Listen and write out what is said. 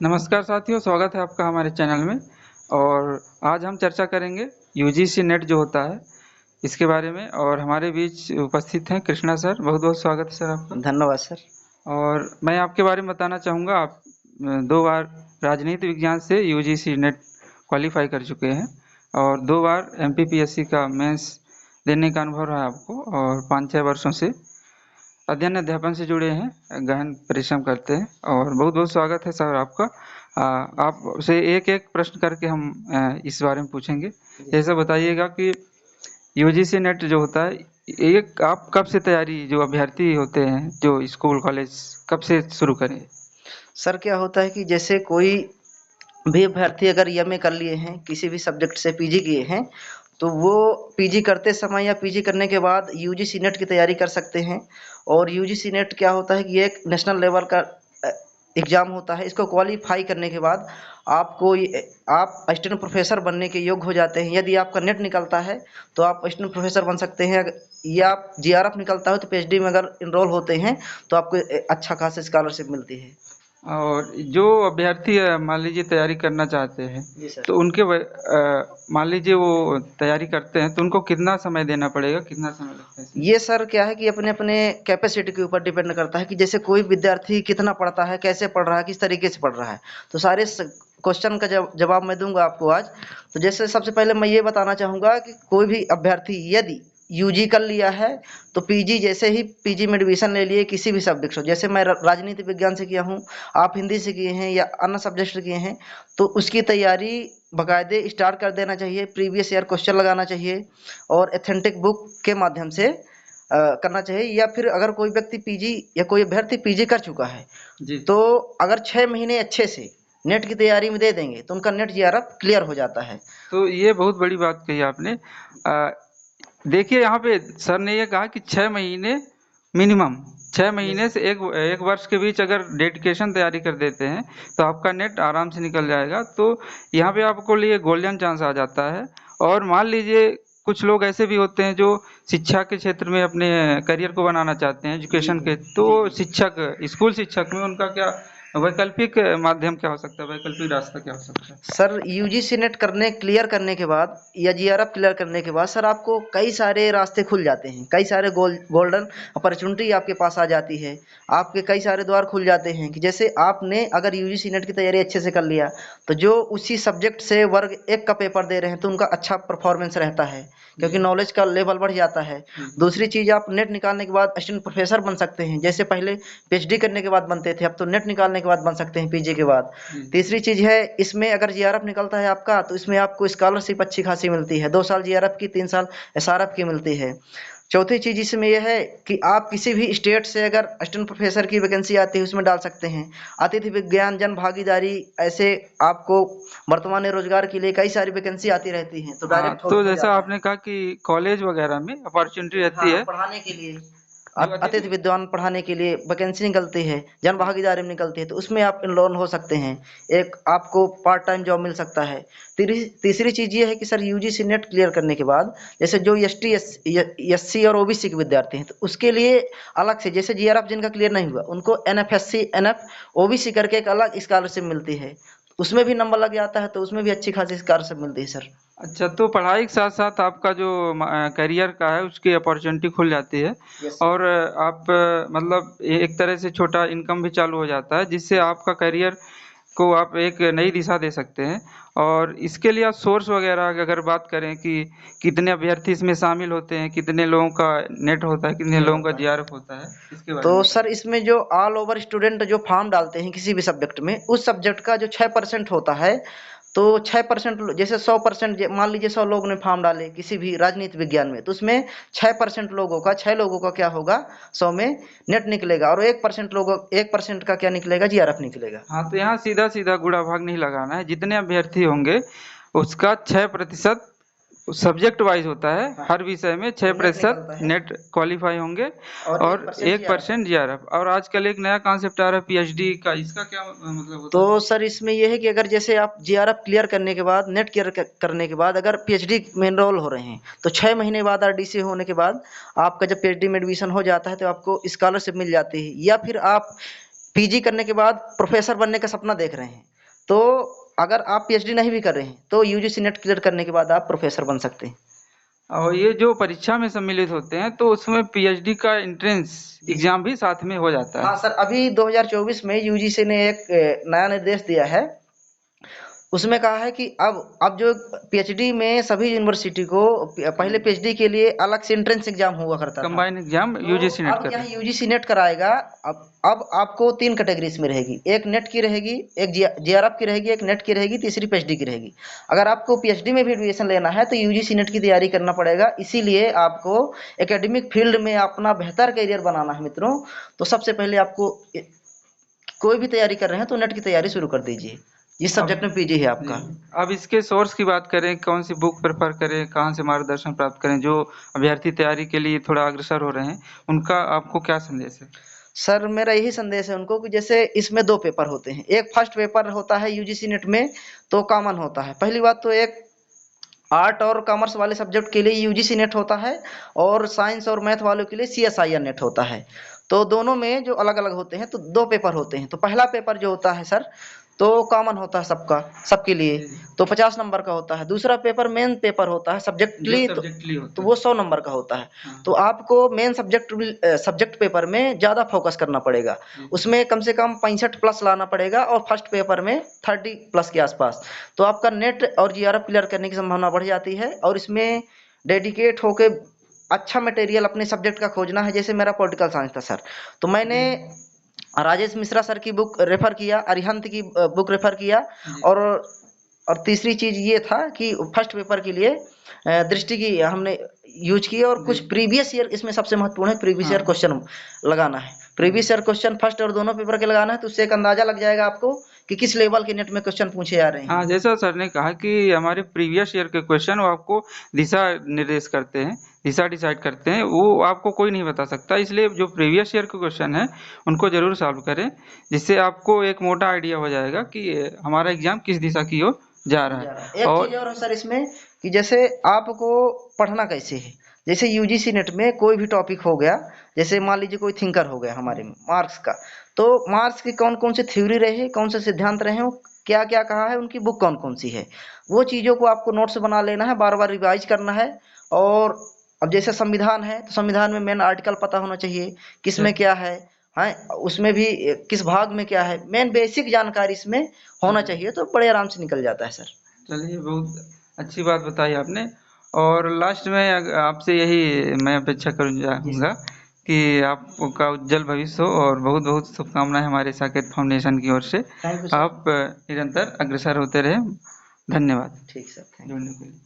नमस्कार साथियों, स्वागत है आपका हमारे चैनल में। और आज हम चर्चा करेंगे यूजीसी नेट जो होता है इसके बारे में। और हमारे बीच उपस्थित हैं कृष्णा सर। बहुत बहुत स्वागत है सर आपका। धन्यवाद सर। और मैं आपके बारे में बताना चाहूँगा, आप 2 बार राजनीति विज्ञान से यूजीसी नेट क्वालिफाई कर चुके हैं और 2 बार एमपीपीएससी का मेंस देने का अनुभव रहा है आपको। और 5-6 वर्षों से अध्ययन अध्यापन से जुड़े हैं, गहन परिश्रम करते हैं। और बहुत बहुत स्वागत है सर आपका। आपसे एक एक प्रश्न करके हम इस बारे में पूछेंगे। जैसे बताइएगा कि यूजीसी नेट जो होता है, एक आप कब से तैयारी, जो अभ्यर्थी होते हैं जो स्कूल कॉलेज, कब से शुरू करें? सर क्या होता है कि जैसे कोई भी अभ्यर्थी अगर एमए कर लिए हैं, किसी भी सब्जेक्ट से पीजी किए हैं, तो वो पीजी करते समय या पीजी करने के बाद यूजीसी नेट की तैयारी कर सकते हैं। और यूजीसी नेट क्या होता है कि ये एक नेशनल लेवल का एग्जाम होता है। इसको क्वालिफाई करने के बाद आपको आप असिस्टेंट प्रोफेसर बनने के योग्य हो जाते हैं। यदि आपका नेट निकलता है तो आप असिस्टेंट प्रोफेसर बन सकते हैं, या आप जीआरएफ निकलता है तो पीएचडी में अगर इनरोल होते हैं तो आपको अच्छा खासा स्कॉलरशिप मिलती है। और जो अभ्यर्थी मान लीजिए तैयारी करना चाहते हैं, जी सर। तो उनके मान लीजिए वो तैयारी करते हैं तो उनको कितना समय देना पड़ेगा, कितना समय लगता है इसमें? ये सर क्या है कि अपने अपने कैपेसिटी के ऊपर डिपेंड करता है कि जैसे कोई विद्यार्थी कितना पढ़ता है, कैसे पढ़ रहा है, किस तरीके से पढ़ रहा है। तो सारे क्वेश्चन का जवाब मैं दूंगा आपको आज। तो जैसे सबसे पहले मैं ये बताना चाहूंगा कि कोई भी अभ्यर्थी यदि यूजी कर लिया है तो पीजी, जैसे ही पीजी में एडमिशन ले लिए किसी भी सब्जेक्ट हो, जैसे मैं राजनीति विज्ञान से किया हूँ, आप हिंदी से किए हैं या अन्य सब्जेक्ट से किए हैं, तो उसकी तैयारी बाकायदे स्टार्ट कर देना चाहिए। प्रीवियस ईयर क्वेश्चन लगाना चाहिए और एथेंटिक बुक के माध्यम से करना चाहिए। या फिर अगर कोई व्यक्ति पीजी या कोई अभ्यर्थी पीजी कर चुका है जी। तो अगर 6 महीने अच्छे से नेट की तैयारी में दे देंगे तो उनका नेट जीआरएफ क्लियर हो जाता है। तो ये बहुत बड़ी बात कही आपने। देखिए, यहाँ पे सर ने ये कहा कि 6 महीने मिनिमम, 6 महीने से एक एक वर्ष के बीच अगर डेडिकेशन तैयारी कर देते हैं तो आपका नेट आराम से निकल जाएगा। तो यहाँ पे आपको लिए गोल्डन चांस आ जाता है। और मान लीजिए कुछ लोग ऐसे भी होते हैं जो शिक्षा के क्षेत्र में अपने करियर को बनाना चाहते हैं, जी एजुकेशन जी के, तो शिक्षक, स्कूल शिक्षक में उनका क्या वैकल्पिक माध्यम क्या हो सकता है, वैकल्पिक रास्ता क्या हो सकता है? सर, यूजीसी नेट क्लियर करने के बाद या जीआरएफ क्लियर करने के बाद सर आपको कई सारे रास्ते खुल जाते हैं, कई सारे गोल्डन अपॉर्चुनिटी आपके पास आ जाती है। आपके कई सारे द्वार खुल जाते हैं कि जैसे आपने अगर यूजीसी नेट की तैयारी अच्छे से कर लिया तो जो उसी सब्जेक्ट से वर्ग एक का पेपर दे रहे हैं तो उनका अच्छा परफॉर्मेंस रहता है, क्योंकि नॉलेज का लेवल बढ़ जाता है। दूसरी चीज, आप नेट निकालने के बाद असिस्टेंट प्रोफेसर बन सकते हैं। जैसे पहले पीएचडी करने के बाद बनते थे, अब तो नेट निकालने के बाद बन सकते हैं पीजी के बाद। तीसरी चीज है, इसमें अगर जीआरएफ निकलता है आपका तो इसमें आपको स्कॉलरशिप अच्छी खासी मिलती है, 2 साल जीआरएफ की, 3 साल एसआरएफ की मिलती है। चौथी चीज इसमें यह है कि आप किसी भी स्टेट से अगर असिस्टेंट प्रोफेसर की वैकेंसी आती है उसमें डाल सकते हैं। अतिथि विज्ञान, जन भागीदारी, ऐसे आपको वर्तमान रोजगार के लिए कई सारी वैकेंसी आती रहती हैं, तो हाँ, डायरेक्ट तो हो जैसा जाता है। आपने कहा कि कॉलेज वगैरह में अपॉर्चुनिटी रहती हाँ, है, पढ़ाने के लिए जो अतिथि अतिथि। विद्वान पढ़ाने के लिए वैकेंसी निकलती है, जन जी। भागीदारी में निकलती है, तो उसमें आप इनरोल हो सकते हैं। एक आपको पार्ट टाइम जॉब मिल सकता है। तीसरी चीज ये है कि सर यूजीसी नेट क्लियर करने के बाद जैसे जो एसटी एससी और ओबीसी के विद्यार्थी हैं तो उसके लिए अलग से, जैसे जीआरएफ जिनका क्लियर नहीं हुआ उनको एनएफएससी एनएफ ओबीसी करके एक अलग स्कॉलरशिप मिलती है, उसमें भी नंबर लग जाता है तो उसमें भी अच्छी खासी स्कॉलरशिप मिलती है सर। अच्छा, तो पढ़ाई के साथ साथ आपका जो करियर का है उसकी अपॉर्चुनिटी खुल जाती है। Yes sir. और आप मतलब एक तरह से छोटा इनकम भी चालू हो जाता है, जिससे आपका करियर को आप एक नई दिशा दे सकते हैं। और इसके लिए आप सोर्स वगैरह की अगर बात करें कि कितने अभ्यर्थी इसमें शामिल होते हैं, कितने लोगों का नेट होता है, कितने क्लियर लोगों का होता है। जीआरएफ होता है, इसके बारे तो में सर बताइए। इसमें जो ऑल ओवर स्टूडेंट जो फॉर्म डालते हैं किसी भी सब्जेक्ट में, उस सब्जेक्ट का जो 6% होता है, तो 6%, जैसे 100%, मान लीजिए 100 लोगों ने फॉर्म डाले किसी भी राजनीति विज्ञान में, तो उसमें 6% लोगों का, 6 लोगों का क्या होगा, 100 में नेट निकलेगा, और 1% का क्या निकलेगा, जीआरएफ निकलेगा। हाँ, तो यहाँ सीधा सीधा गुणा भाग नहीं लगाना है, जितने अभ्यर्थी होंगे उसका 6% सब्जेक्ट वाइज होता है। हाँ, हर विषय में छः तो नेट प्रतिशत निकलता है नेट क्वालिफाई होंगे। और एक और परसेंट एक जीआरएफ। Percent GRF. और आजकल एक नया कॉन्सेप्ट आ रहा है पीएचडी का, इसका क्या मतलब तो होता है? सर इसमें यह है कि अगर जैसे आप जीआरएफ क्लियर करने के बाद, नेट क्लियर करने के बाद अगर पीएचडी में एनरोल हो रहे हैं तो 6 महीने बाद आरडीसी होने के बाद आपका जब पीएचडी में एडमिशन हो जाता है तो आपको स्कॉलरशिप मिल जाती है। या फिर आप पीजी करने के बाद प्रोफेसर बनने का सपना देख रहे हैं, तो अगर आप पीएचडी नहीं भी कर रहे हैं तो यूजीसी नेट क्लियर करने के बाद आप प्रोफेसर बन सकते हैं। और ये जो परीक्षा में सम्मिलित होते हैं तो उसमें पीएचडी का एंट्रेंस एग्जाम भी साथ में हो जाता हाँ है। सर, अभी 2024 में यूजीसी ने एक नया निर्देश दिया है। उसमें कहा है कि अब जो पीएचडी में सभी यूनिवर्सिटी को पहले पीएचडी के लिए अलग से एंट्रेंस एग्जाम हुआ करता था, कंबाइन एग्जाम तो यूजीसी नेट अब कर यहाँ रहे यूजीसी नेट कराएगा। अब आपको 3 कैटेगरीज में रहेगी, एक नेट की रहेगी, एक जेआरएफ की रहेगी, एक नेट की रहेगी, तीसरी पीएचडी की रहेगी। अगर आपको पीएचडी में भी एडमिशन लेना है तो यूजीसी नेट की तैयारी करना पड़ेगा। इसीलिए आपको एकेडमिक फील्ड में अपना बेहतर करियर बनाना है मित्रों, तो सबसे पहले आपको कोई भी तैयारी कर रहे हैं तो नेट की तैयारी शुरू कर दीजिए, जिस सब्जेक्ट में पीजी है आपका। अब इसके सोर्स की बात करें, कौन सी बुक प्रेफर करें, कहाँ से मार्गदर्शन प्राप्त करें, जो अभ्यर्थी तैयारी के लिए थोड़ा अग्रसर हो रहे हैं, उनका आपको क्या संदेश है? सर मेरा यही संदेश है उनको कि जैसे इसमें 2 पेपर होते हैं, एक फर्स्ट पेपर होता है यूजीसी नेट में, तो कॉमन होता है। पहली बात तो एक आर्ट और कॉमर्स वाले सब्जेक्ट के लिए यूजीसी नेट होता है, और साइंस और मैथ वालों के लिए सीएसआईआर नेट होता है। तो दोनों में जो अलग अलग होते हैं, तो 2 पेपर होते हैं। तो पहला पेपर जो होता है सर, तो कॉमन होता है सबका, सबके लिए, तो 50 नंबर का होता है। दूसरा पेपर मेन पेपर होता है सब्जेक्टली, तो वो 100 नंबर का होता है। तो आपको मेन सब्जेक्ट पेपर में ज़्यादा फोकस करना पड़ेगा, उसमें कम से कम 65 प्लस लाना पड़ेगा, और फर्स्ट पेपर में 30 प्लस के आसपास। तो आपका नेट और जीआरएफ क्लियर करने की संभावना बढ़ जाती है। और इसमें डेडिकेट होके अच्छा मटेरियल अपने सब्जेक्ट का खोजना है। जैसे मेरा पॉलिटिकल साइंस था सर, तो मैंने राजेश मिश्रा सर की बुक रेफर किया, अरिहंत की बुक रेफर किया, और तीसरी चीज ये था कि फर्स्ट पेपर के लिए दृष्टि की हमने यूज की, और कुछ प्रीवियस ईयर इसमें सबसे महत्वपूर्ण है, प्रीवियस ईयर क्वेश्चन लगाना है। प्रीवियस ईयर क्वेश्चन फर्स्ट और दोनों पेपर के लगाना है, तो उससे एक अंदाजा लग जाएगा आपको कि किस लेवल के नेट में क्वेश्चन पूछे जा रहे हैं। हाँ, जैसा सर ने कहा कि हमारे प्रीवियस ईयर के क्वेश्चन वो आपको दिशा निर्देश करते हैं, दिशा डिसाइड करते हैं, वो आपको कोई नहीं बता सकता। इसलिए जो प्रीवियस ईयर के क्वेश्चन है उनको जरूर सॉल्व करें, जिससे आपको एक मोटा आइडिया हो जाएगा कि हमारा एग्जाम किस दिशा की ओर जा रहा है। एक और चीज और है सर इसमें, कि जैसे आपको पढ़ना कैसे है। जैसे यूजीसी नेट में कोई भी टॉपिक हो गया, जैसे मान लीजिए कोई थिंकर हो गया हमारे में मार्क्स का, तो मार्क्स की कौन कौन सी थ्योरी रहे, कौन से सिद्धांत रहे, वो क्या क्या कहा है, उनकी बुक कौन कौन सी है, वो चीज़ों को आपको नोट्स बना लेना है, बार बार रिवाइज करना है। और अब जैसे संविधान है, तो संविधान में मेन आर्टिकल पता होना चाहिए, किसमें क्या है, उसमें भी किस भाग में क्या है, मेन बेसिक जानकारी इसमें होना चाहिए, तो बड़े आराम से निकल जाता है सर। चलिए, बहुत अच्छी बात बताई आपने। और लास्ट में आपसे यही मैं अपेक्षा करूँगा कि आपका उज्जवल भविष्य हो, और बहुत बहुत शुभकामनाएं हमारे साकेत फाउंडेशन की ओर से। Thank you sir. आप निरंतर अग्रसर होते रहे। धन्यवाद ठीक सर, थैंक यू। जुड़ने के लिए।